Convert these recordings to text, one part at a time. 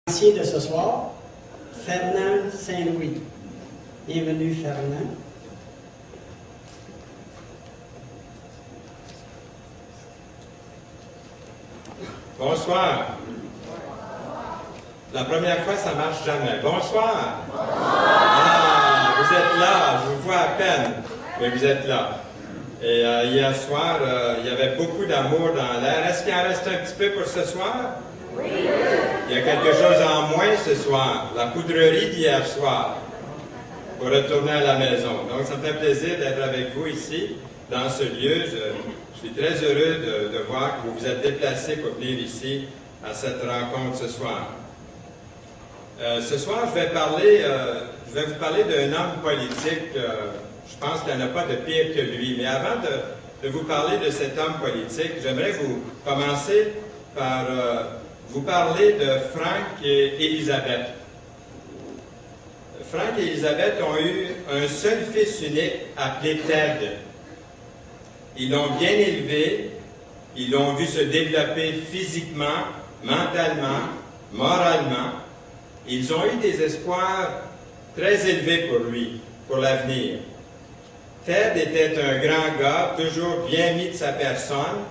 De ce soir, Fernand Saint-Louis. Bienvenue, Fernand. Bonsoir. La première fois, ça marche jamais. Bonsoir. Ah, vous êtes là, je vous vois à peine, mais vous êtes là. Et hier soir, il y avait beaucoup d'amour dans l'air. Est-ce qu'il en reste un petit peu pour ce soir? Oui. Il y a quelque chose en moins ce soir, la poudrerie d'hier soir, pour retourner à la maison. Donc, ça me fait plaisir d'être avec vous ici, dans ce lieu. Je suis très heureux de voir que vous vous êtes déplacés pour venir ici à cette rencontre ce soir. Ce soir, je vais vous parler d'un homme politique. Je pense qu'il n'y en a pas de pire que lui. Mais avant de vous parler de cet homme politique, j'aimerais vous commencer par vous parler de Frank et Élisabeth. Frank et Élisabeth ont eu un seul fils unique appelé Ted. Ils l'ont bien élevé, ils l'ont vu se développer physiquement, mentalement, moralement. Ils ont eu des espoirs très élevés pour lui, pour l'avenir. Ted était un grand gars, toujours bien mis de sa personne,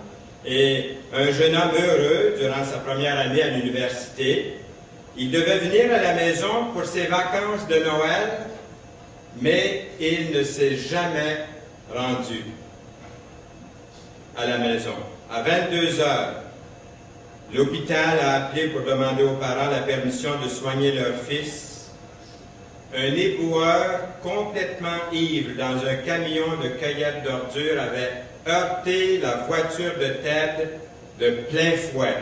et un jeune homme heureux durant sa première année à l'université. Il devait venir à la maison pour ses vacances de Noël, mais il ne s'est jamais rendu à la maison. À 22 heures, l'hôpital a appelé pour demander aux parents la permission de soigner leur fils. Un éboueur complètement ivre dans un camion de cueillette d'ordures avait heurté la voiture de Ted de plein fouet.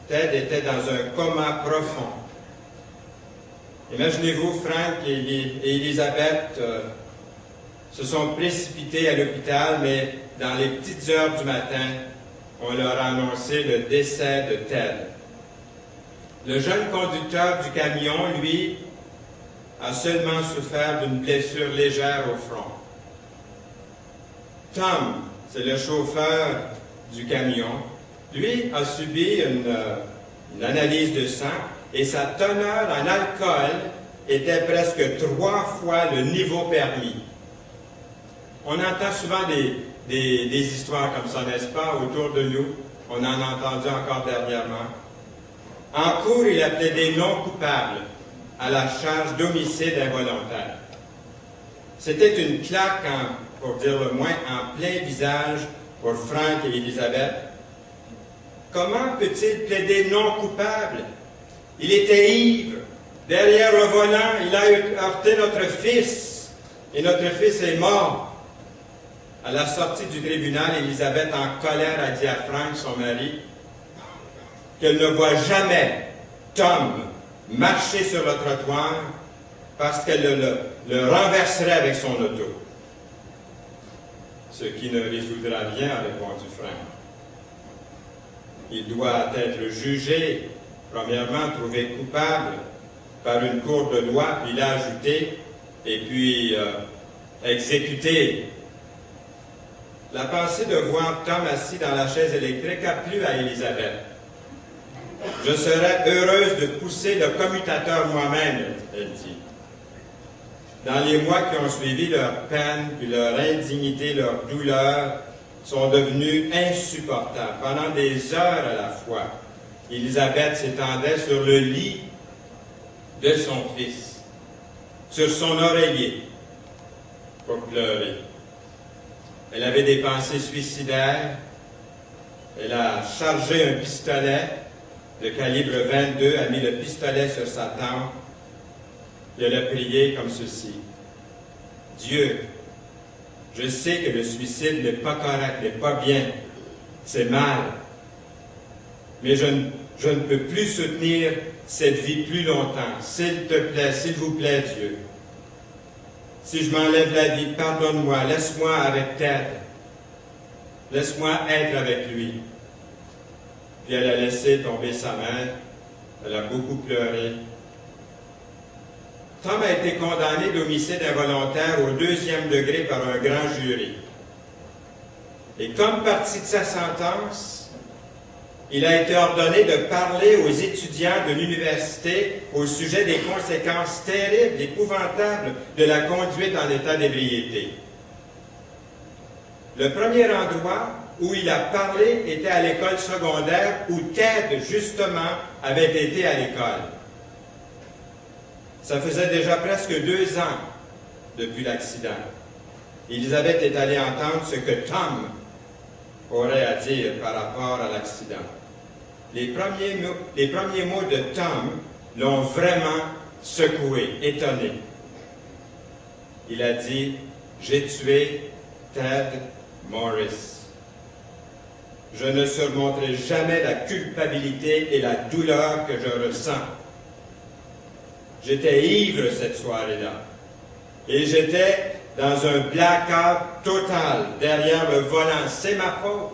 Ted était dans un coma profond. Imaginez-vous, Frank et Élisabeth se sont précipités à l'hôpital, mais dans les petites heures du matin, on leur a annoncé le décès de Ted. Le jeune conducteur du camion, lui, a seulement souffert d'une blessure légère au front. Tom, c'est le chauffeur du camion, lui a subi une analyse de sang et sa teneur en alcool était presque 3 fois le niveau permis. On entend souvent des histoires comme ça, n'est-ce pas, autour de nous. On en a entendu encore dernièrement. En cours, il a plaidé non coupable à la charge d'homicide involontaire. C'était une claque, pour dire le moins, en plein visage pour Frank et Élisabeth. Comment peut-il plaider non coupable? Il était ivre. Derrière le volant, il a heurté notre fils. Et notre fils est mort. À la sortie du tribunal, Élisabeth, en colère, a dit à Frank, son mari, qu'elle ne voit jamais Tom marcher sur le trottoir parce qu'elle le renverserait avec son auto. Ce qui ne résoudra rien, a répondu Frank. Il doit être jugé, premièrement trouvé coupable par une cour de loi, puis il a ajouté, et puis exécuté. La pensée de voir Tom assis dans la chaise électrique a plu à Élisabeth. Je serais heureuse de pousser le commutateur moi-même, elle dit. Dans les mois qui ont suivi, leur peine, puis leur indignité, leur douleur sont devenues insupportables. Pendant des heures à la fois, Élisabeth s'étendait sur le lit de son fils, sur son oreiller, pour pleurer. Elle avait des pensées suicidaires. Elle a chargé un pistolet de calibre 22, a mis le pistolet sur sa tempe, et elle a prié comme ceci. Dieu, je sais que le suicide n'est pas correct, n'est pas bien, c'est mal, mais je ne peux plus soutenir cette vie plus longtemps. S'il te plaît, s'il vous plaît, Dieu. Si je m'enlève la vie, pardonne-moi, laisse-moi avec Ted. Laisse-moi être avec lui. Puis elle a laissé tomber sa main, elle a beaucoup pleuré. Tom a été condamné d'homicide involontaire au 2e degré par un grand jury. Et comme partie de sa sentence, il a été ordonné de parler aux étudiants de l'université au sujet des conséquences terribles, épouvantables de la conduite en état d'ébriété. Le premier endroit où il a parlé était à l'école secondaire où Ted, justement, avait été à l'école. Ça faisait déjà presque 2 ans depuis l'accident. Élisabeth est allée entendre ce que Tom aurait à dire par rapport à l'accident. Les premiers mots de Tom l'ont vraiment secoué, étonné. Il a dit « J'ai tué Ted Morris. Je ne surmonterai jamais la culpabilité et la douleur que je ressens. J'étais ivre cette soirée-là et j'étais dans un blackout total derrière le volant. C'est ma faute. »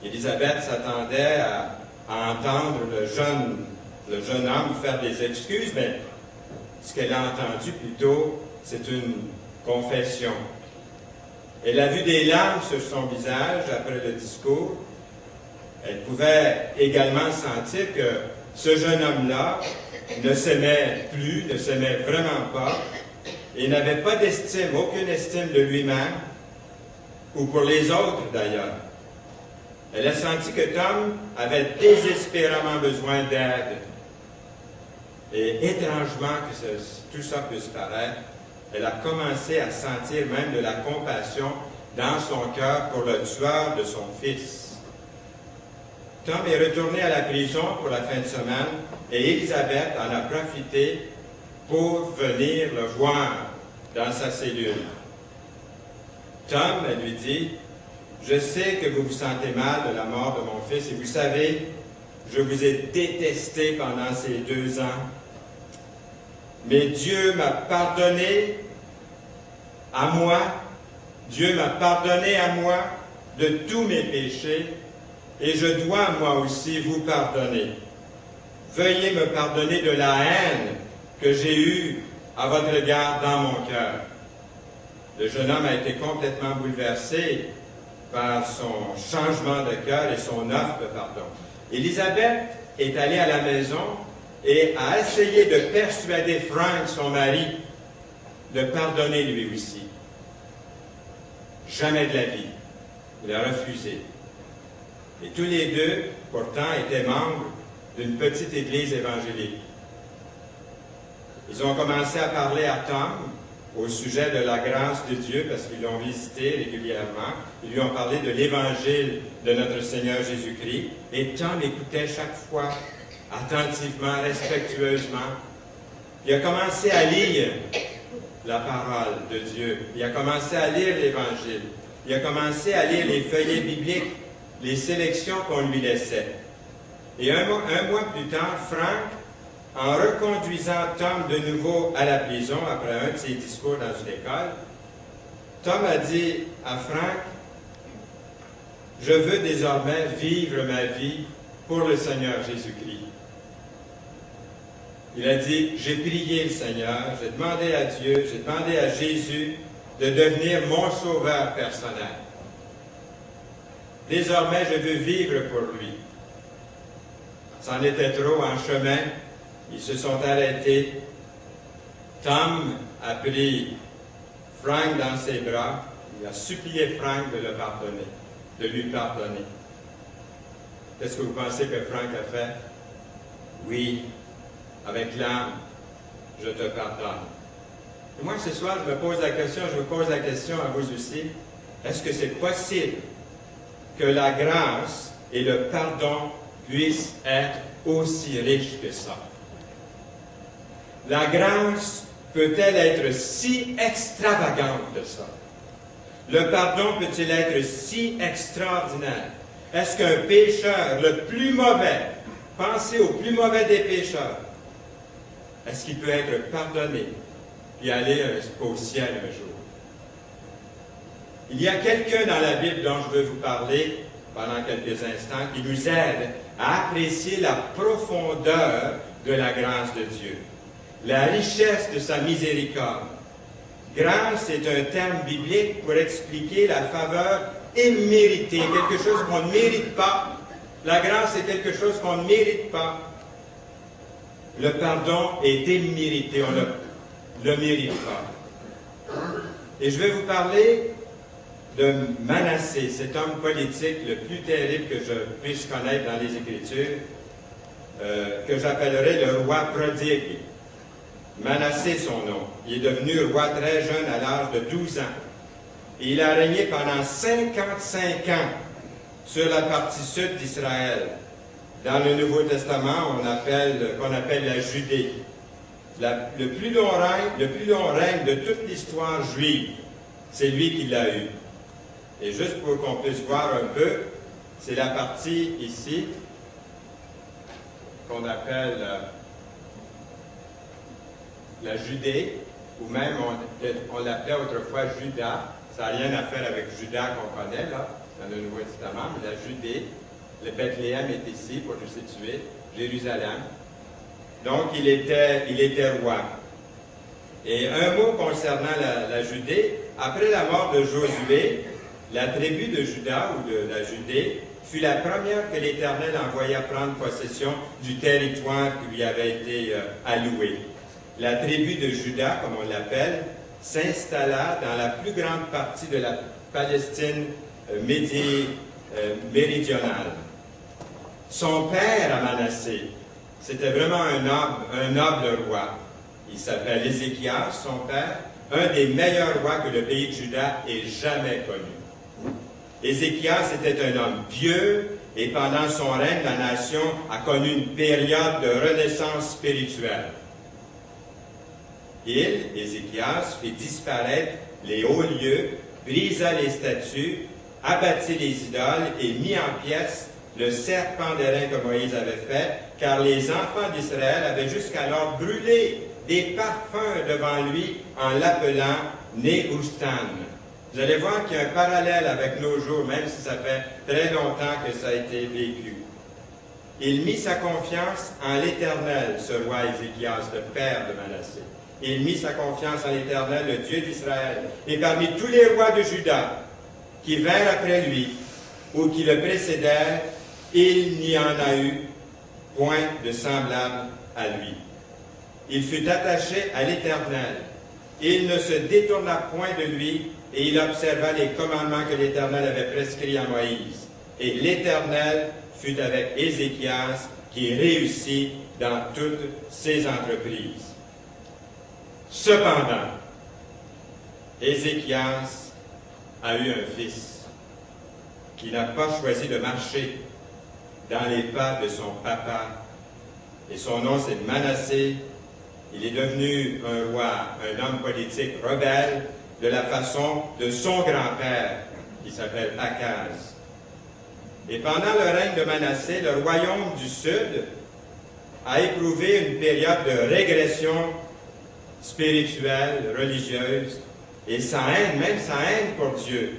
Élisabeth s'attendait à entendre le jeune homme faire des excuses, mais ce qu'elle a entendu plutôt, c'est une confession. Elle a vu des larmes sur son visage après le discours. Elle pouvait également sentir que ce jeune homme-là ne s'aimait plus, ne s'aimait vraiment pas, et n'avait pas d'estime, aucune estime de lui-même, ou pour les autres d'ailleurs. Elle a senti que Tom avait désespérément besoin d'aide. Et étrangement que tout ça puisse paraître, elle a commencé à sentir même de la compassion dans son cœur pour le tueur de son fils. Tom est retourné à la prison pour la fin de semaine et Élisabeth en a profité pour venir le voir dans sa cellule. Tom, elle lui dit, « Je sais que vous vous sentez mal de la mort de mon fils et vous savez, je vous ai détesté pendant ces 2 ans. Mais Dieu m'a pardonné à moi, Dieu m'a pardonné à moi de tous mes péchés et je dois moi aussi vous pardonner. Veuillez me pardonner de la haine que j'ai eue à votre égard dans mon cœur. » Le jeune homme a été complètement bouleversé par son changement de cœur et son offre de pardon. Élisabeth est allée à la maison et a essayé de persuader Frank, son mari, de pardonner lui aussi. Jamais de la vie. Il a refusé. Et tous les deux, pourtant, étaient membres d'une petite église évangélique. Ils ont commencé à parler à Tom au sujet de la grâce de Dieu, parce qu'ils l'ont visité régulièrement. Ils lui ont parlé de l'évangile de notre Seigneur Jésus-Christ. Et Tom écoutait chaque fois, attentivement, respectueusement. Il a commencé à lire la parole de Dieu. Il a commencé à lire l'Évangile. Il a commencé à lire les feuillets bibliques, les sélections qu'on lui laissait. Et un mois plus tard, Frank, en reconduisant Tom de nouveau à la prison, après un de ses discours dans une école, Tom a dit à Frank, « Je veux désormais vivre ma vie pour le Seigneur Jésus-Christ. » Il a dit, « J'ai prié le Seigneur, j'ai demandé à Dieu, j'ai demandé à Jésus de devenir mon sauveur personnel. Désormais, je veux vivre pour lui. » C'en était trop en chemin. Ils se sont arrêtés. Tom a pris Frank dans ses bras. Il a supplié Frank de le pardonner, de lui pardonner. Qu'est-ce que vous pensez que Frank a fait? Oui, avec l'âme, je te pardonne. Et moi, ce soir, je vous pose la question à vous aussi. Est-ce que c'est possible que la grâce et le pardon puissent être aussi riches que ça? La grâce peut-elle être si extravagante que ça? Le pardon peut-il être si extraordinaire? Est-ce qu'un pécheur, le plus mauvais, pensez au plus mauvais des pécheurs, est-ce qu'il peut être pardonné et aller au ciel un jour? Il y a quelqu'un dans la Bible dont je veux vous parler pendant quelques instants qui nous aide à apprécier la profondeur de la grâce de Dieu, la richesse de sa miséricorde. Grâce est un terme biblique pour expliquer la faveur immérité, quelque chose qu'on ne mérite pas. La grâce est quelque chose qu'on ne mérite pas. Le pardon est immérité, on ne le mérite pas. Et je vais vous parler de Manassé, cet homme politique le plus terrible que je puisse connaître dans les Écritures, que j'appellerais le roi prodigue. Manassé, son nom. Il est devenu roi très jeune, à l'âge de 12 ans. Et il a régné pendant 55 ans sur la partie sud d'Israël. Dans le Nouveau Testament, qu'on appelle la Judée. Le plus long règne de toute l'histoire juive, c'est lui qui l'a eu. Et juste pour qu'on puisse voir un peu, c'est la partie ici qu'on appelle la Judée, ou même on l'appelait autrefois Juda. Ça n'a rien à faire avec Juda qu'on connaît là, dans le Nouveau Testament, mais la Judée. Le Bethléem est ici, pour nous situer, Jérusalem. Donc, il était roi. Et un mot concernant la Judée, après la mort de Josué, la tribu de Juda, ou de la Judée, fut la première que l'Éternel envoya prendre possession du territoire qui lui avait été alloué. La tribu de Juda, comme on l'appelle, s'installa dans la plus grande partie de la Palestine méridionale. Son père à Manassé, c'était vraiment un noble roi. Il s'appelle Ézéchias, son père, un des meilleurs rois que le pays de Juda ait jamais connu. Ézéchias était un homme pieux et pendant son règne, la nation a connu une période de renaissance spirituelle. Ézéchias, fit disparaître les hauts lieux, brisa les statues, abattit les idoles et mit en pièces le serpent d'airain que Moïse avait fait, car les enfants d'Israël avaient jusqu'alors brûlé des parfums devant lui en l'appelant Néhustan. Vous allez voir qu'il y a un parallèle avec nos jours, même si ça fait très longtemps que ça a été vécu. Il mit sa confiance en l'Éternel, ce roi Ézéchias, le père de Manassé. Il mit sa confiance en l'Éternel, le Dieu d'Israël. Et parmi tous les rois de Juda qui vinrent après lui, ou qui le précédèrent, il n'y en a eu point de semblable à lui. Il fut attaché à l'Éternel. Il ne se détourna point de lui, et il observa les commandements que l'Éternel avait prescrits à Moïse. Et l'Éternel fut avec Ézéchias, qui réussit dans toutes ses entreprises. Cependant, Ézéchias a eu un fils qui n'a pas choisi de marcher dans les pas de son papa. Et son nom, c'est Manassé. Il est devenu un roi, un homme politique rebelle, de la façon de son grand-père, qui s'appelle Akaz. Et pendant le règne de Manassé, le royaume du Sud a éprouvé une période de régression spirituelle, religieuse, et sa haine, même sa haine pour Dieu,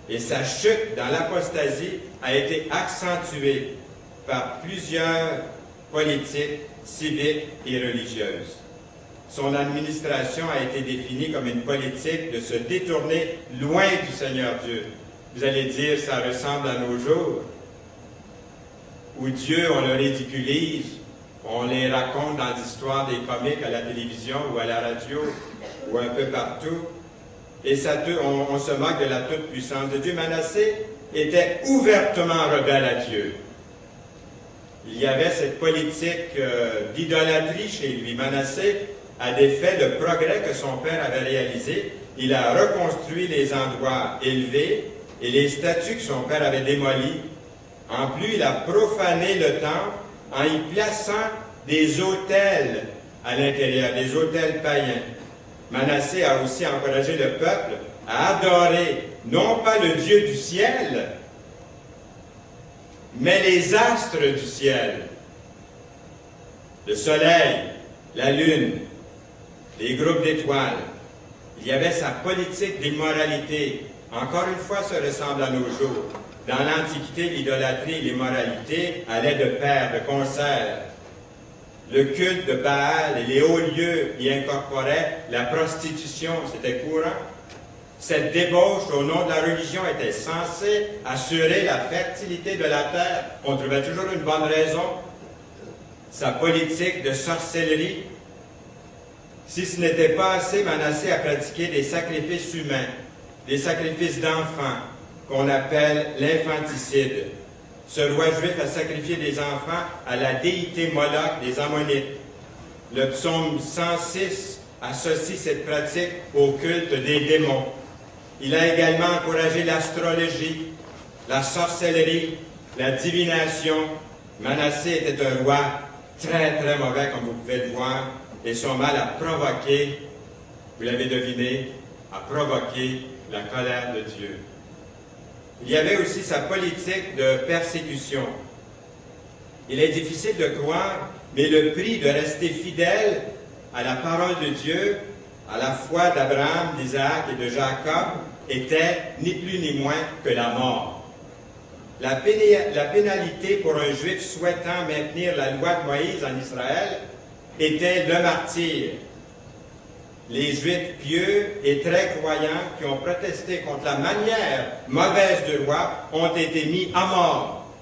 et sa chute dans l'apostasie a été accentuée par plusieurs politiques, civiques et religieuses. Son administration a été définie comme une politique de se détourner loin du Seigneur Dieu. Vous allez dire, ça ressemble à nos jours, où Dieu, on le ridiculise, on les raconte dans l'histoire des comiques à la télévision ou à la radio, ou un peu partout, et on se moque de la toute-puissance de Dieu. Manassé était ouvertement rebelle à Dieu. Il y avait cette politique d'idolâtrie chez lui. Manassé a défait le progrès que son père avait réalisé. Il a reconstruit les endroits élevés et les statues que son père avait démolies. En plus, il a profané le temple en y plaçant des autels à l'intérieur, des autels païens. Manassé a aussi encouragé le peuple à adorer non pas le Dieu du ciel, mais les astres du ciel, le soleil, la lune, les groupes d'étoiles. Il y avait sa politique d'immoralité. Encore une fois, ça ressemble à nos jours. Dans l'Antiquité, l'idolâtrie et l'immoralité allaient de pair, de concert. Le culte de Baal et les hauts lieux y incorporaient la prostitution, c'était courant. Cette débauche au nom de la religion était censée assurer la fertilité de la terre. On trouvait toujours une bonne raison. Sa politique de sorcellerie. Si ce n'était pas assez, Manassé a pratiqué des sacrifices humains, des sacrifices d'enfants, qu'on appelle l'infanticide. Ce roi juif a sacrifié des enfants à la déité Moloch des Ammonites. Le psaume 106 associe cette pratique au culte des démons. Il a également encouragé l'astrologie, la sorcellerie, la divination. Manassé était un roi très, très mauvais, comme vous pouvez le voir, et son mal a provoqué, vous l'avez deviné, a provoqué la colère de Dieu. Il y avait aussi sa politique de persécution. Il est difficile de croire, mais le prix de rester fidèle à la parole de Dieu, à la foi d'Abraham, d'Isaac et de Jacob, était ni plus ni moins que la mort. La pénalité pour un juif souhaitant maintenir la loi de Moïse en Israël était le martyre. Les Juifs pieux et très croyants qui ont protesté contre la manière mauvaise du roi ont été mis à mort,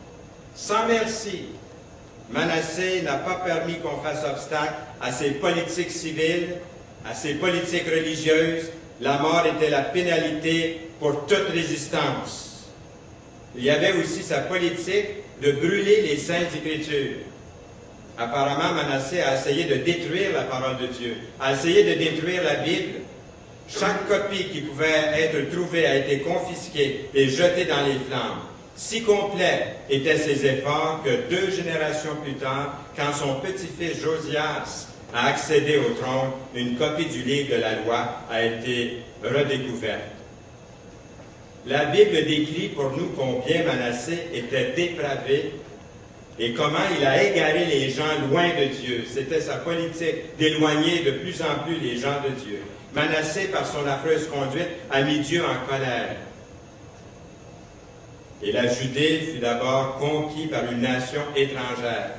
sans merci. Manassé n'a pas permis qu'on fasse obstacle à ses politiques civiles, à ses politiques religieuses. La mort était la pénalité pour toute résistance. Il y avait aussi sa politique de brûler les Saintes Écritures. Apparemment, Manassé a essayé de détruire la parole de Dieu, a essayé de détruire la Bible. Chaque copie qui pouvait être trouvée a été confisquée et jetée dans les flammes. Si complets étaient ses efforts que 2 générations plus tard, quand son petit-fils Josias a accédé au trône, une copie du livre de la loi a été redécouverte. La Bible décrit pour nous combien Manassé était dépravé et comment il a égaré les gens loin de Dieu. C'était sa politique d'éloigner de plus en plus les gens de Dieu. Manassé, par son affreuse conduite, a mis Dieu en colère. Et la Judée fut d'abord conquise par une nation étrangère.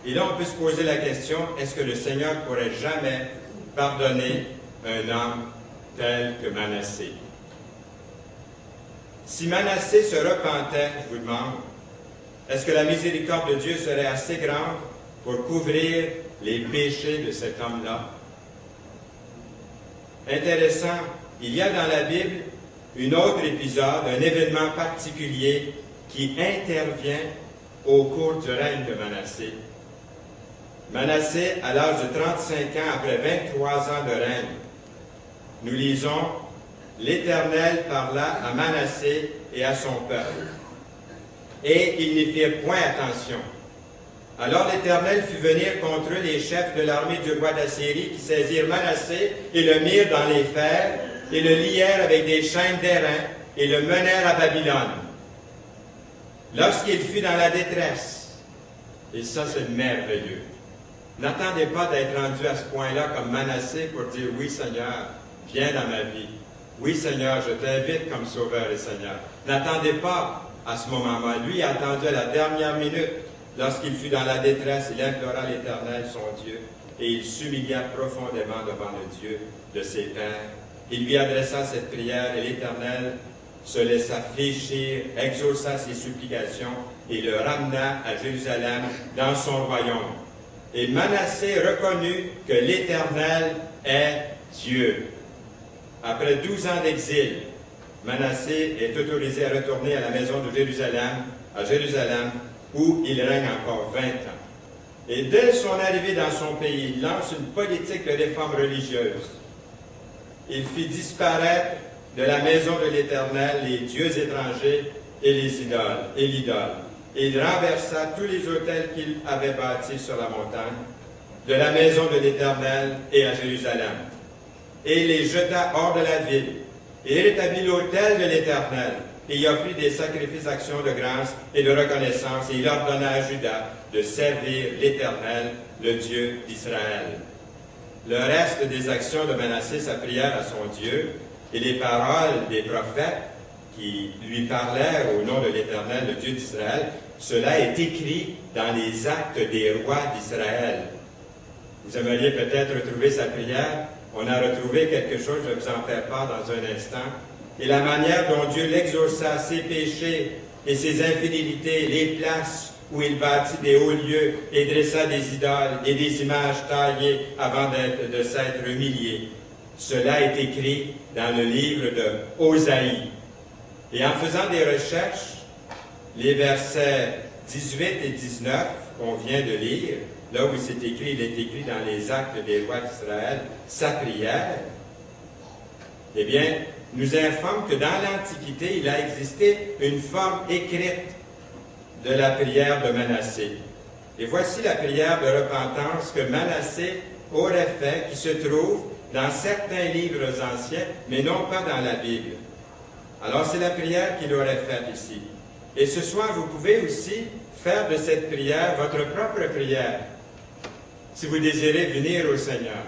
Et là, on peut se poser la question, est-ce que le Seigneur pourrait jamais pardonner un homme tel que Manassé? Si Manassé se repentait, je vous demande, est-ce que la miséricorde de Dieu serait assez grande pour couvrir les péchés de cet homme-là? Intéressant, il y a dans la Bible un autre épisode, un événement particulier qui intervient au cours du règne de Manassé. Manassé, à l'âge de 35 ans, après 23 ans de règne, nous lisons « L'Éternel parla à Manassé et à son peuple, et ils n'y firent point attention. Alors l'Éternel fit venir contre eux les chefs de l'armée du roi d'Assyrie qui saisirent Manassé et le mirent dans les fers et le lièrent avec des chaînes d'airain et le menèrent à Babylone. Lorsqu'il fut dans la détresse, et ça c'est merveilleux, n'attendez pas d'être rendu à ce point-là comme Manassé pour dire « Oui Seigneur, viens dans ma vie. Oui Seigneur, je t'invite comme Sauveur et Seigneur. » N'attendez pas à ce moment-là. Lui a attendu à la dernière minute. Lorsqu'il fut dans la détresse, il implora l'Éternel, son Dieu, et il s'humilia profondément devant le Dieu de ses pères. Il lui adressa cette prière, et l'Éternel se laissa fléchir, exauça ses supplications, et le ramena à Jérusalem dans son royaume. Et Manassé reconnut que l'Éternel est Dieu. Après 12 ans d'exil, Manassé est autorisé à retourner à la maison de Jérusalem, à Jérusalem, où il règne encore 20 ans. Et dès son arrivée dans son pays, il lance une politique de réforme religieuse. Il fit disparaître de la maison de l'Éternel les dieux étrangers et l'idole. Et il renversa tous les autels qu'il avait bâtis sur la montagne, de la maison de l'Éternel et à Jérusalem. Et les jeta hors de la ville. Et il rétablit l'autel de l'Éternel. Et il offrit des sacrifices d'actions de grâce et de reconnaissance. Et il ordonna à Juda de servir l'Éternel, le Dieu d'Israël. Le reste des actions de Manassé, sa prière à son Dieu, et les paroles des prophètes qui lui parlaient au nom de l'Éternel, le Dieu d'Israël, cela est écrit dans les actes des rois d'Israël. Vous aimeriez peut-être retrouver sa prière On a retrouvé quelque chose, je vais vous en faire part dans un instant. Et la manière dont Dieu l'exauça, ses péchés et ses infidélités, les places où il bâtit des hauts lieux et dressa des idoles et des images taillées avant de s'être humilié. Cela est écrit dans le livre de Osaïe. Et en faisant des recherches, les versets 18 et 19 qu'on vient de lire, là où c'est écrit, il est écrit dans les Actes des rois d'Israël, sa prière, eh bien, nous informe que dans l'Antiquité, il a existé une forme écrite de la prière de Manassé. Et voici la prière de repentance que Manassé aurait fait, qui se trouve dans certains livres anciens, mais non pas dans la Bible. Alors, c'est la prière qu'il aurait faite ici. Et ce soir, vous pouvez aussi faire de cette prière votre propre prière, si vous désirez venir au Seigneur,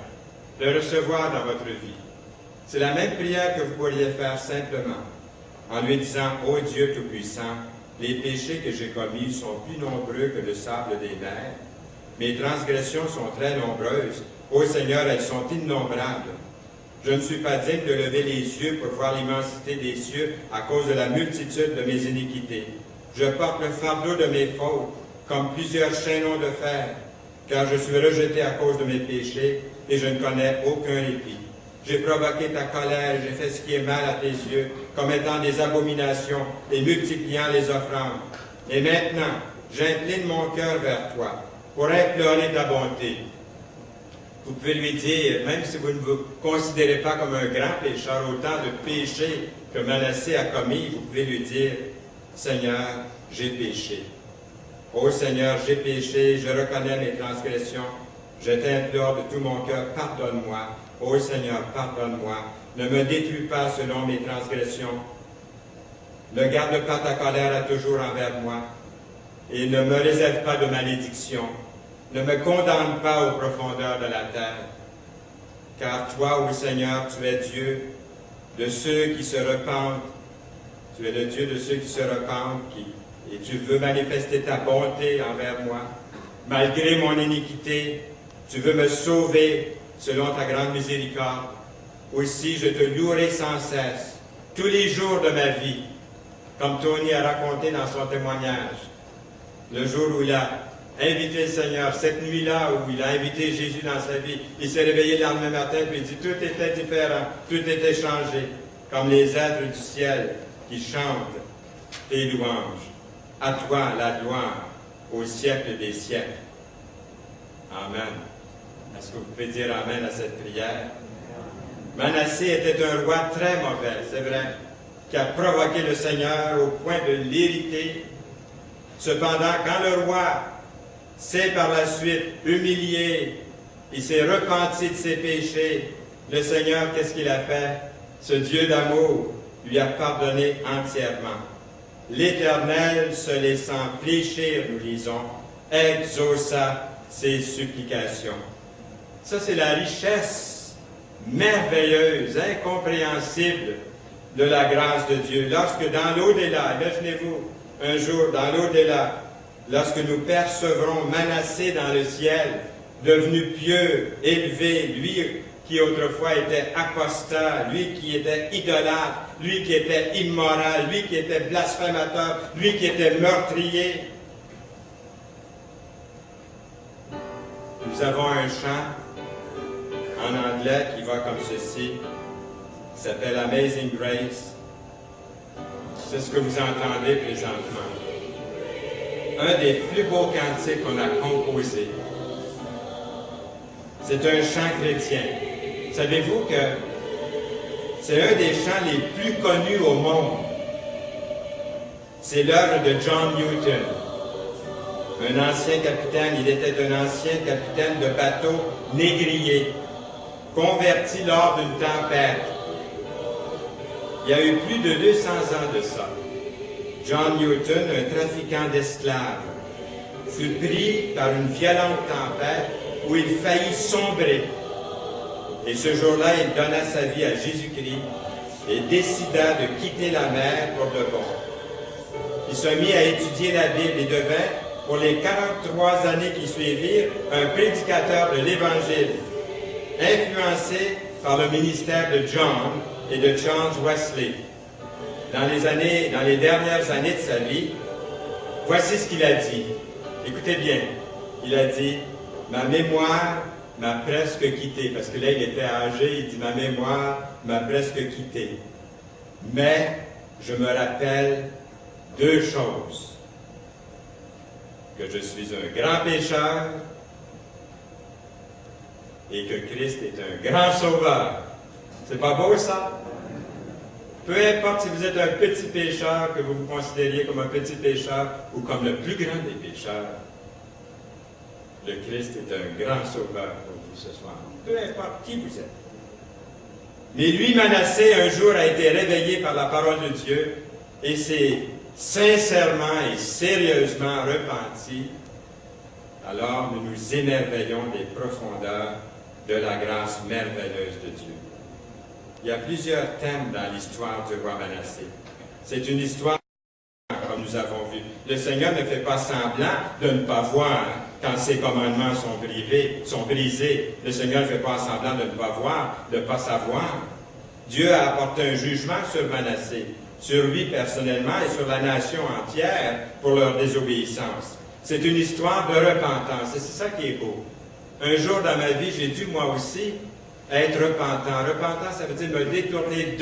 le recevoir dans votre vie. C'est la même prière que vous pourriez faire simplement, en lui disant « Ô Dieu Tout-Puissant, les péchés que j'ai commis sont plus nombreux que le sable des mers. Mes transgressions sont très nombreuses. Ô Seigneur, elles sont innombrables. Je ne suis pas digne de lever les yeux pour voir l'immensité des cieux à cause de la multitude de mes iniquités. Je porte le fardeau de mes fautes, comme plusieurs chaînons de fer, car je suis rejeté à cause de mes péchés et je ne connais aucun répit. J'ai provoqué ta colère, j'ai fait ce qui est mal à tes yeux, commettant des abominations et multipliant les offrandes. Et maintenant, j'incline mon cœur vers toi, pour implorer ta bonté. » Vous pouvez lui dire, même si vous ne vous considérez pas comme un grand pécheur, autant de péchés que Manassé a commis, vous pouvez lui dire, « Seigneur, j'ai péché. Ô Seigneur, j'ai péché, je reconnais mes transgressions, je t'implore de tout mon cœur, pardonne-moi. Ô Seigneur, pardonne-moi. Ne me détruis pas selon mes transgressions. Ne garde pas ta colère à toujours envers moi. Et ne me réserve pas de malédiction. Ne me condamne pas aux profondeurs de la terre. Car toi, ô Seigneur, tu es Dieu de ceux qui se repentent. Tu es le Dieu de ceux qui se repentent et tu veux manifester ta bonté envers moi. Malgré mon iniquité, tu veux me sauver selon ta grande miséricorde. Aussi, je te louerai sans cesse, tous les jours de ma vie, comme Tony a raconté dans son témoignage. Le jour où il a invité le Seigneur, cette nuit-là où il a invité Jésus dans sa vie, il s'est réveillé le lendemain matin et il dit, tout était différent, tout était changé, comme les êtres du ciel qui chantent tes louanges. À toi la gloire au siècle des siècles. Amen. Est-ce que vous pouvez dire Amen à cette prière? Manassé était un roi très mauvais, c'est vrai, qui a provoqué le Seigneur au point de l'irriter. Cependant, quand le roi s'est par la suite humilié, il s'est repenti de ses péchés, le Seigneur, qu'est-ce qu'il a fait? Ce Dieu d'amour lui a pardonné entièrement. L'Éternel, se laissant fléchir, nous lisons, exauça ses supplications. Ça, c'est la richesse merveilleuse, incompréhensible de la grâce de Dieu. Lorsque dans l'au-delà, imaginez-vous, un jour dans l'au-delà, lorsque nous percevrons Manassé dans le ciel, devenu pieux, élevé, lui qui autrefois était apostat, lui qui était idolâtre, lui qui était immoral, lui qui était blasphémateur, lui qui était meurtrier. Nous avons un chant en anglais qui va comme ceci, qui s'appelle Amazing Grace. C'est ce que vous entendez présentement. Un des plus beaux cantiques qu'on a composé. C'est un chant chrétien. Savez-vous que c'est un des chants les plus connus au monde. C'est l'œuvre de John Newton, un ancien capitaine. Il était un ancien capitaine de bateau négrier, converti lors d'une tempête. Il y a eu plus de 200 ans de ça. John Newton, un trafiquant d'esclaves, fut pris par une violente tempête où il faillit sombrer. Et ce jour-là, il donna sa vie à Jésus-Christ et décida de quitter la mer pour de bon. Il se mit à étudier la Bible et devint, pour les 43 années qui suivirent, un prédicateur de l'Évangile, influencé par le ministère de John et de Charles Wesley. Dans les dernières années de sa vie, voici ce qu'il a dit. Écoutez bien, il a dit, ma mémoire m'a presque quitté, parce que là il était âgé, il dit, ma mémoire m'a presque quitté. Mais je me rappelle deux choses. Que je suis un grand pécheur et que Christ est un grand sauveur. C'est pas beau ça? Peu importe si vous êtes un petit pécheur, que vous vous considériez comme un petit pécheur ou comme le plus grand des pécheurs, le Christ est un grand sauveur pour vous ce soir. Peu importe qui vous êtes. Mais lui, Manassé, un jour a été réveillé par la parole de Dieu et s'est sincèrement et sérieusement repenti. Alors nous nous émerveillons des profondeurs de la grâce merveilleuse de Dieu. Il y a plusieurs thèmes dans l'histoire du roi Manassé. C'est une histoire, comme nous avons vu. Le Seigneur ne fait pas semblant de ne pas voir quand ses commandements sont brisés. Le Seigneur ne fait pas semblant de ne pas voir, de ne pas savoir. Dieu a apporté un jugement sur Manassé, sur lui personnellement et sur la nation entière pour leur désobéissance. C'est une histoire de repentance et c'est ça qui est beau. Un jour dans ma vie, j'ai dû moi aussi être repentant. Repentant, ça veut dire me détourner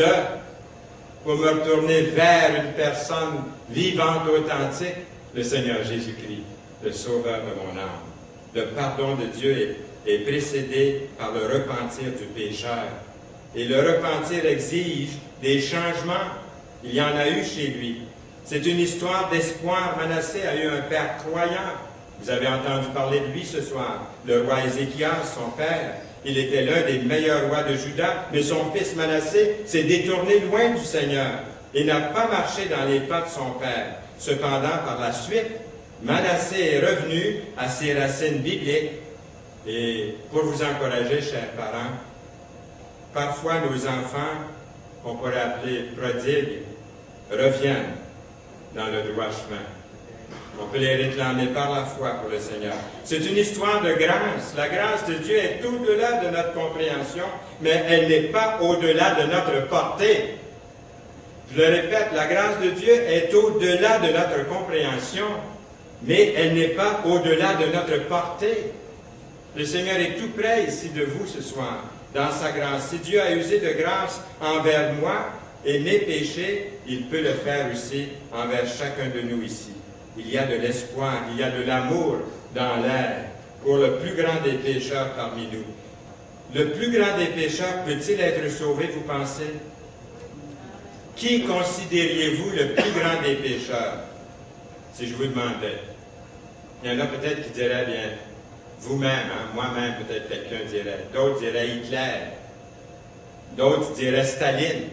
pour me retourner vers une personne vivante, authentique, le Seigneur Jésus-Christ, le Sauveur de mon âme. Le pardon de Dieu est précédé par le repentir du pécheur. Et le repentir exige des changements. Il y en a eu chez lui. C'est une histoire d'espoir. Manassé a eu un père croyant. Vous avez entendu parler de lui ce soir. Le roi Ézéchias, son père. Il était l'un des meilleurs rois de Juda, mais son fils Manassé s'est détourné loin du Seigneur et n'a pas marché dans les pas de son père. Cependant, par la suite, Manassé est revenu à ses racines bibliques. Et pour vous encourager, chers parents, parfois nos enfants, qu'on pourrait appeler prodigues, reviennent dans le droit chemin. On peut les réclamer par la foi pour le Seigneur. C'est une histoire de grâce. La grâce de Dieu est au-delà de notre compréhension, mais elle n'est pas au-delà de notre portée. Je le répète, la grâce de Dieu est au-delà de notre compréhension, mais elle n'est pas au-delà de notre portée. Le Seigneur est tout près ici de vous ce soir, dans sa grâce. Si Dieu a usé de grâce envers moi et mes péchés, il peut le faire aussi envers chacun de nous ici. Il y a de l'espoir, il y a de l'amour dans l'air pour le plus grand des pécheurs parmi nous. Le plus grand des pécheurs peut-il être sauvé, vous pensez? Qui considériez-vous le plus grand des pécheurs? Si je vous demandais. Il y en a peut-être qui diraient, bien, vous-même, hein, moi-même, peut-être quelqu'un dirait. D'autres diraient Hitler. D'autres diraient Staline.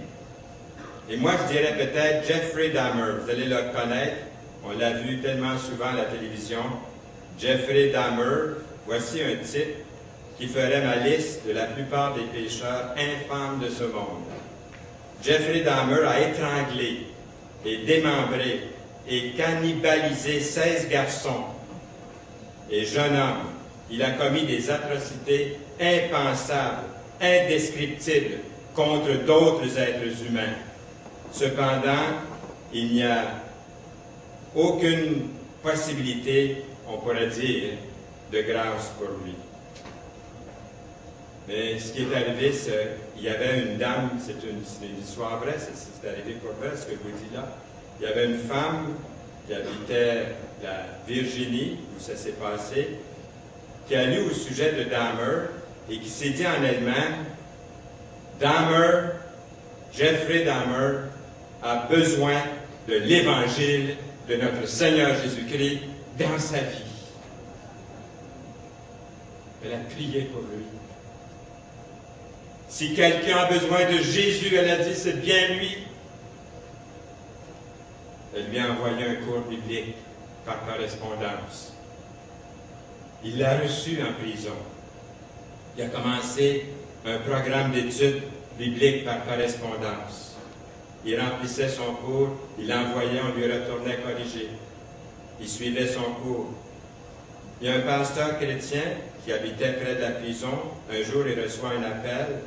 Et moi, je dirais peut-être Jeffrey Dahmer. Vous allez le connaître. On l'a vu tellement souvent à la télévision. Jeffrey Dahmer, voici un type qui ferait ma liste de la plupart des pécheurs infâmes de ce monde. Jeffrey Dahmer a étranglé et démembré et cannibalisé 16 garçons et jeunes hommes. Il a commis des atrocités impensables, indescriptibles contre d'autres êtres humains. Cependant, il n'y a aucune possibilité, on pourrait dire, de grâce pour lui. Mais ce qui est arrivé, c'est qu'il y avait une dame, c'est une histoire vraie, c'est arrivé pour vrai, ce que je vous dis là. Il y avait une femme qui habitait la Virginie, où ça s'est passé, qui a lu au sujet de Dahmer et qui s'est dit en elle-même, Dahmer, Jeffrey Dahmer, a besoin de l'Évangile de notre Seigneur Jésus-Christ dans sa vie. Elle a prié pour lui. Si quelqu'un a besoin de Jésus, elle a dit, c'est bien lui. Elle lui a envoyé un cours biblique par correspondance. Il l'a reçu en prison. Il a commencé un programme d'études bibliques par correspondance. Il remplissait son cours, il l'envoyait, on lui retournait corriger. Il suivait son cours. Il y a un pasteur chrétien qui habitait près de la prison. Un jour, il reçoit un appel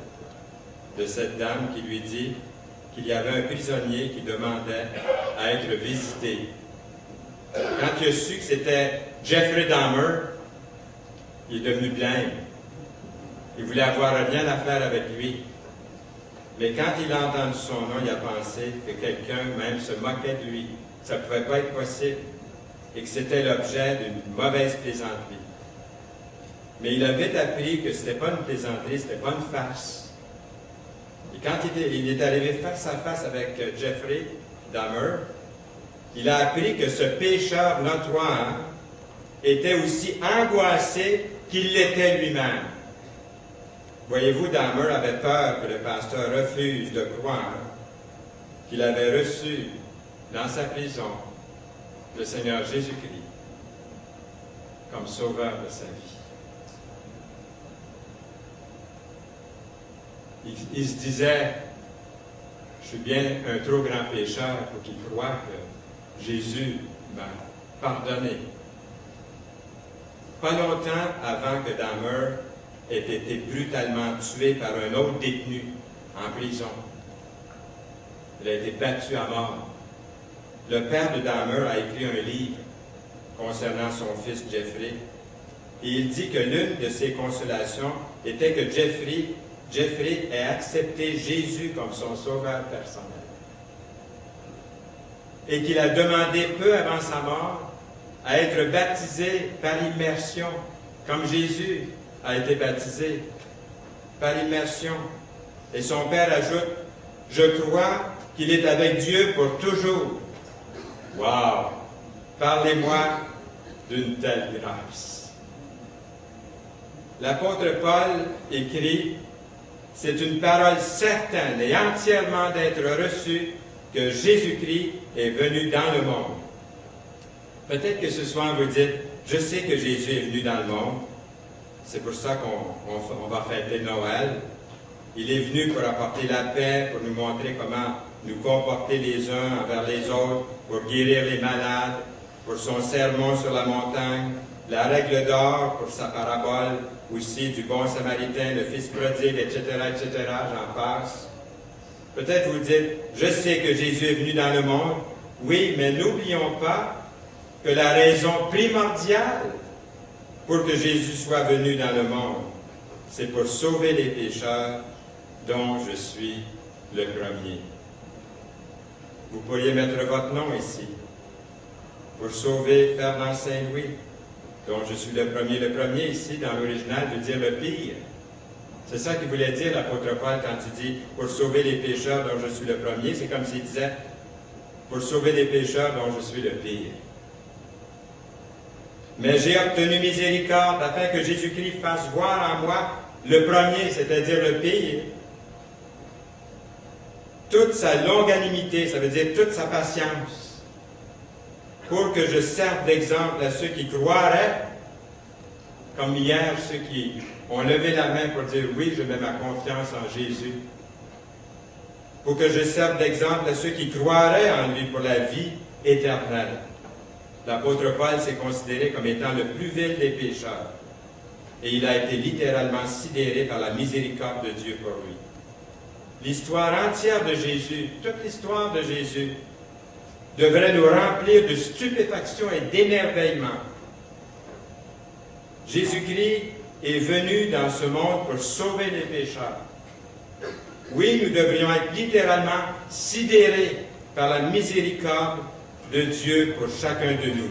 de cette dame qui lui dit qu'il y avait un prisonnier qui demandait à être visité. Quand il a su que c'était Jeffrey Dahmer, il est devenu blême. Il voulait avoir rien à faire avec lui. Mais quand il a entendu son nom, il a pensé que quelqu'un même se moquait de lui. Ça ne pouvait pas être possible. Et que c'était l'objet d'une mauvaise plaisanterie. Mais il a vite appris que ce n'était pas une plaisanterie, ce n'était pas une farce. Et quand il est arrivé face à face avec Jeffrey Dahmer, il a appris que ce pécheur notoire était aussi angoissé qu'il l'était lui-même. Voyez-vous, Dahmer avait peur que le pasteur refuse de croire qu'il avait reçu dans sa prison le Seigneur Jésus-Christ comme sauveur de sa vie. Il se disait, je suis bien un trop grand pécheur pour qu'il croie que Jésus m'a pardonné. Pas longtemps avant que Dahmer ait été brutalement tué par un autre détenu en prison. Il a été battu à mort. Le père de Dahmer a écrit un livre concernant son fils Jeffrey, et il dit que l'une de ses consolations était que Jeffrey ait accepté Jésus comme son sauveur personnel. Et qu'il a demandé peu avant sa mort à être baptisé par immersion, comme Jésus a été baptisé par immersion. Et son père ajoute, « Je crois qu'il est avec Dieu pour toujours. » Wow! Parlez-moi d'une telle grâce. L'apôtre Paul écrit, « C'est une parole certaine et entièrement d'être reçue que Jésus-Christ est venu dans le monde. » Peut-être que ce soir vous dites, « Je sais que Jésus est venu dans le monde. C'est pour ça qu'on va fêter Noël. Il est venu pour apporter la paix, pour nous montrer comment nous comporter les uns envers les autres, pour guérir les malades, pour son sermon sur la montagne, la règle d'or pour sa parabole, aussi du bon samaritain, le fils prodigue, etc., etc., j'en passe. Peut-être vous dites, je sais que Jésus est venu dans le monde. Oui, mais n'oublions pas que la raison primordiale pour que Jésus soit venu dans le monde, c'est pour sauver les pécheurs dont je suis le premier. Vous pourriez mettre votre nom ici. Pour sauver Fernand Saint-Louis, dont je suis le premier. Le premier ici, dans l'original, veut dire le pire. C'est ça qu'il voulait dire l'apôtre Paul quand il dit « pour sauver les pécheurs dont je suis le premier », c'est comme s'il disait « pour sauver les pécheurs dont je suis le pire ». Mais j'ai obtenu miséricorde afin que Jésus-Christ fasse voir en moi le premier, c'est-à-dire le pire, toute sa longanimité, ça veut dire toute sa patience, pour que je serve d'exemple à ceux qui croiraient, comme hier, ceux qui ont levé la main pour dire « oui, je mets ma confiance en Jésus », pour que je serve d'exemple à ceux qui croiraient en lui pour la vie éternelle. L'apôtre Paul s'est considéré comme étant le plus vil des pécheurs, et il a été littéralement sidéré par la miséricorde de Dieu pour lui. L'histoire entière de Jésus, toute l'histoire de Jésus, devrait nous remplir de stupéfaction et d'émerveillement. Jésus-Christ est venu dans ce monde pour sauver les pécheurs. Oui, nous devrions être littéralement sidérés par la miséricorde de Dieu pour chacun de nous.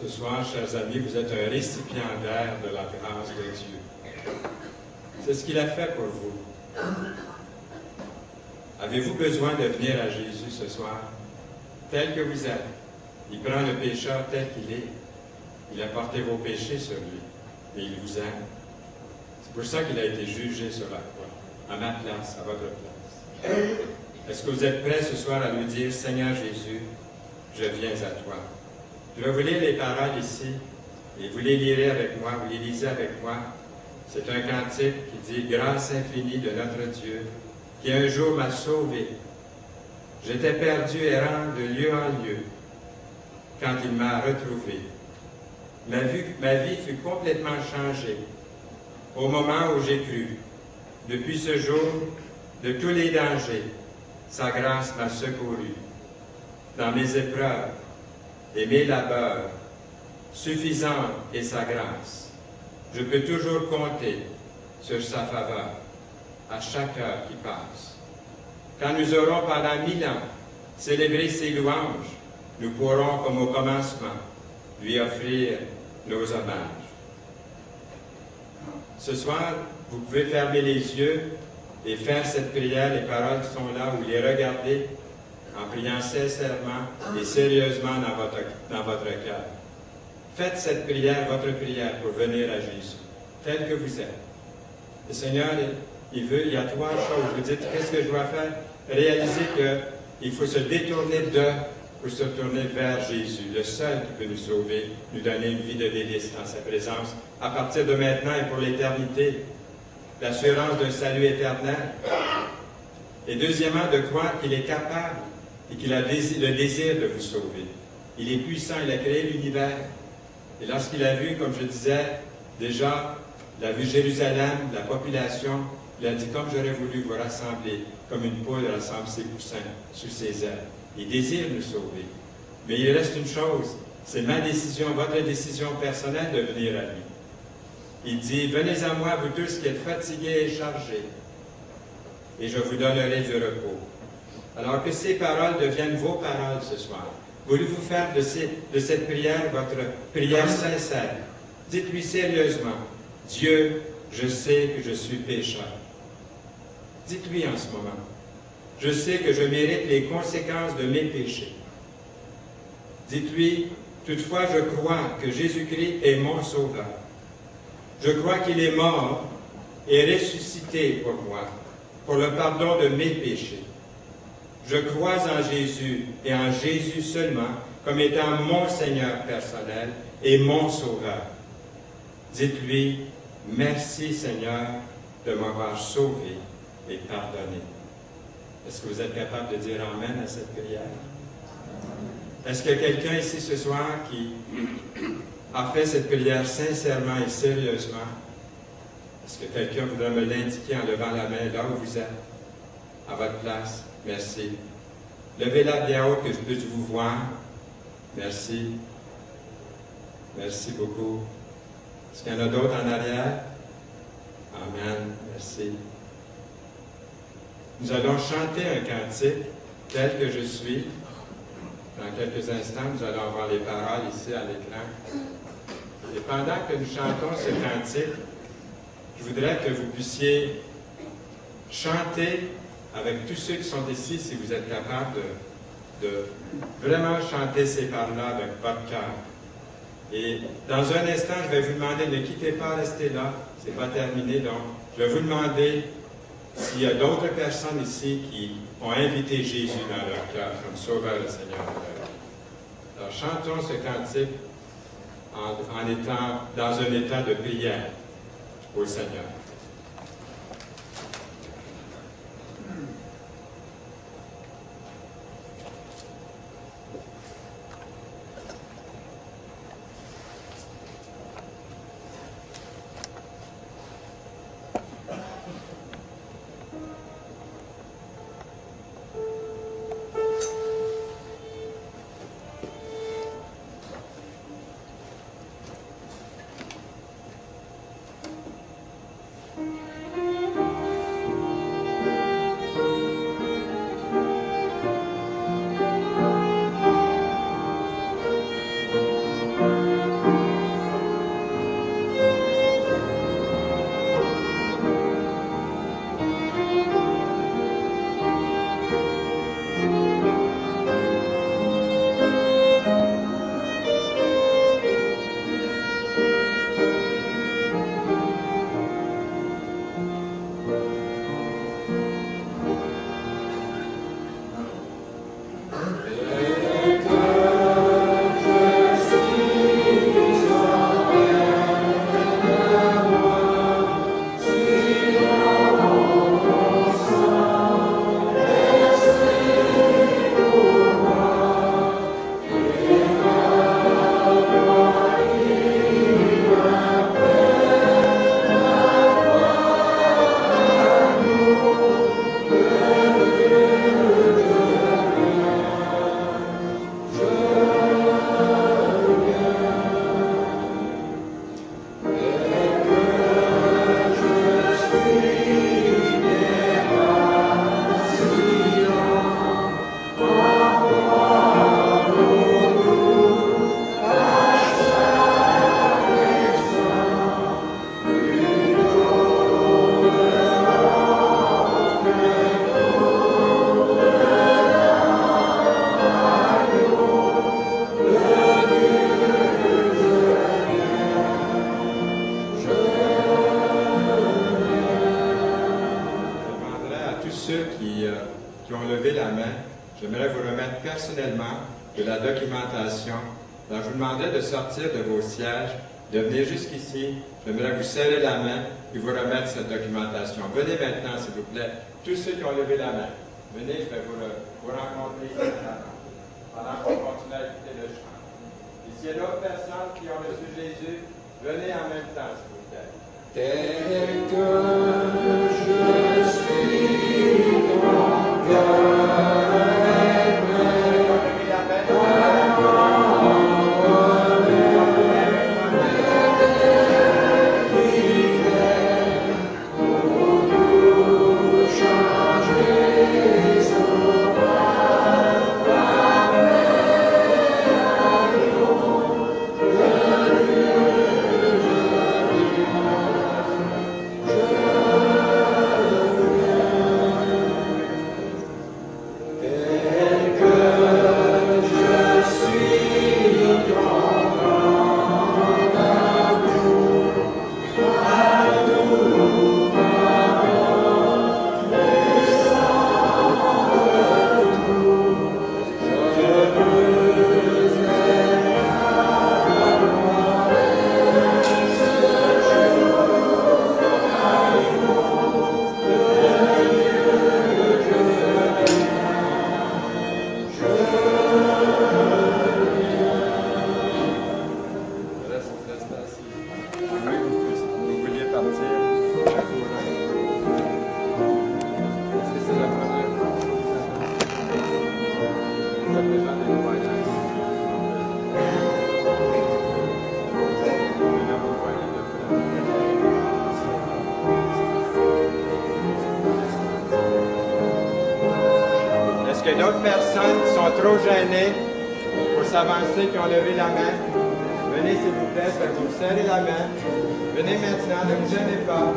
Ce soir, chers amis, vous êtes un récipiendaire de la grâce de Dieu. C'est ce qu'il a fait pour vous. Avez-vous besoin de venir à Jésus ce soir, tel que vous êtes? Il prend le pécheur tel qu'il est. Il a porté vos péchés sur lui, mais il vous aime. C'est pour ça qu'il a été jugé sur la croix, à ma place, à votre place. Est-ce que vous êtes prêts ce soir à lui dire, Seigneur Jésus, je viens à toi? Je vais vous lire les paroles ici, et vous les lirez avec moi, vous les lisez avec moi. C'est un cantique qui dit « Grâce infinie de notre Dieu, qui un jour m'a sauvé. J'étais perdu errant de lieu en lieu, quand il m'a retrouvé. Ma vie fut complètement changée au moment où j'ai cru. Depuis ce jour, de tous les dangers, sa grâce m'a secouru. Dans mes épreuves et mes labeurs, suffisante est sa grâce. Je peux toujours compter sur sa faveur à chaque heure qui passe. Quand nous aurons pendant 1000 ans célébré ses louanges, nous pourrons, comme au commencement, lui offrir nos hommages. Ce soir, vous pouvez fermer les yeux et faire cette prière, les paroles qui sont là, ou les regarder en priant sincèrement et sérieusement dans votre cœur. Faites cette prière, votre prière, pour venir à Jésus, tel que vous êtes. Le Seigneur, il y a 3 choses. Vous dites, qu'est-ce que je dois faire? Réalisez qu'il faut se détourner pour se tourner vers Jésus, le seul qui peut nous sauver, nous donner une vie de délice dans sa présence, à partir de maintenant et pour l'éternité. L'assurance d'un salut éternel. Et deuxièmement, de croire qu'il est capable et qu'il a le désir de vous sauver. Il est puissant, il a créé l'univers. Et lorsqu'il a vu, comme je disais, déjà, il a vu Jérusalem, la population, il a dit, comme j'aurais voulu vous rassembler, comme une poule rassemble ses poussins sous ses ailes. Il désire nous sauver. Mais il reste une chose, c'est ma décision, votre décision personnelle de venir à lui. Il dit, venez à moi, vous tous qui êtes fatigués et chargés, et je vous donnerai du repos. Alors que ces paroles deviennent vos paroles ce soir. Voulez-vous faire de cette prière votre prière sincère? Dites-lui sérieusement, Dieu, je sais que je suis pécheur. Dites-lui en ce moment, je sais que je mérite les conséquences de mes péchés. Dites-lui, toutefois je crois que Jésus-Christ est mon sauveur. Je crois qu'il est mort et ressuscité pour moi, pour le pardon de mes péchés. Je crois en Jésus et en Jésus seulement comme étant mon Seigneur personnel et mon Sauveur. Dites-lui, merci Seigneur de m'avoir sauvé et pardonné. Est-ce que vous êtes capable de dire Amen à cette prière? Est-ce qu'il y a quelqu'un ici ce soir qui a fait cette prière sincèrement et sérieusement? Est-ce que quelqu'un voudrait me l'indiquer en levant la main là où vous êtes, à votre place? Merci. Levez-la bien haut que je puisse vous voir. Merci. Merci beaucoup. Est-ce qu'il y en a d'autres en arrière? Amen. Merci. Nous allons chanter un cantique, tel que je suis. Dans quelques instants, nous allons voir les paroles ici à l'écran. Et pendant que nous chantons ce cantique, je voudrais que vous puissiez chanter avec tous ceux qui sont ici, si vous êtes capables de vraiment chanter ces paroles-là avec votre cœur. Et dans un instant, je vais vous demander, ne quittez pas, restez là, ce n'est pas terminé, donc je vais vous demander s'il y a d'autres personnes ici qui ont invité Jésus dans leur cœur comme Sauveur et Seigneur de leur vie. Alors chantons ce cantique en étant dans un état de prière au Seigneur. qui ont levé la main, j'aimerais vous remettre personnellement de la documentation. Alors, je vous demandais de sortir de vos sièges, de venir jusqu'ici. J'aimerais vous serrer la main et vous remettre cette documentation. Venez maintenant, s'il vous plaît, tous ceux qui ont levé la main. Venez, je vais vous rencontrer pendant qu'on continue à écouter le chant. Et s'il y a d'autres personnes qui ont reçu Jésus, venez en même temps, s'il vous plaît. Tel que je suis ton cœur est plein. Est-ce que d'autres personnes qui sont trop gênées pour s'avancer, qui ont levé la main? Venez s'il vous plaît, je vais vous serrer la main. Venez maintenant, ne vous gênez pas.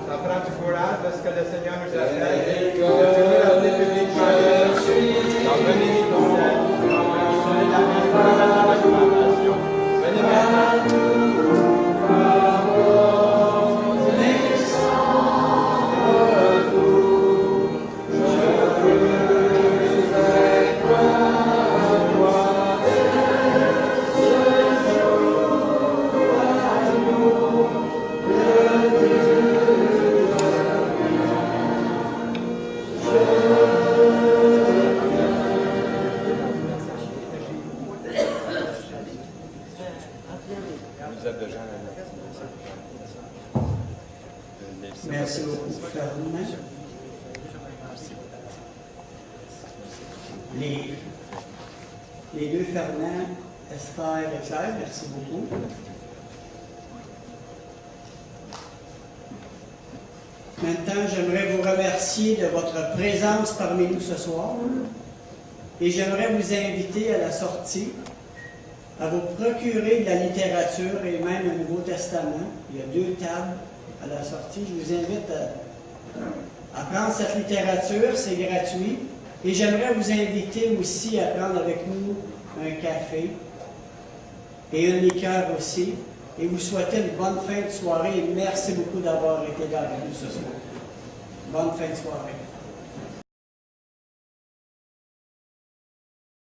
Ça prend du courage parce que le Seigneur nous appelle. De venir appeler publiquement. Donc venez s'il vous plaît. Serrez la main pour la documentation. Venez maintenant. Merci beaucoup, Ferdinand. Les deux Ferdinand, Esther et Claire, merci beaucoup. Maintenant, j'aimerais vous remercier de votre présence parmi nous ce soir et j'aimerais vous inviter à la sortie à vous procurer de la littérature et même un Nouveau Testament. Il y a 2 tables à la sortie. Je vous invite à prendre cette littérature, c'est gratuit. Et j'aimerais vous inviter aussi à prendre avec nous un café et une liqueur aussi. Et vous souhaiter une bonne fin de soirée et merci beaucoup d'avoir été là avec nous ce soir. Bonne fin de soirée.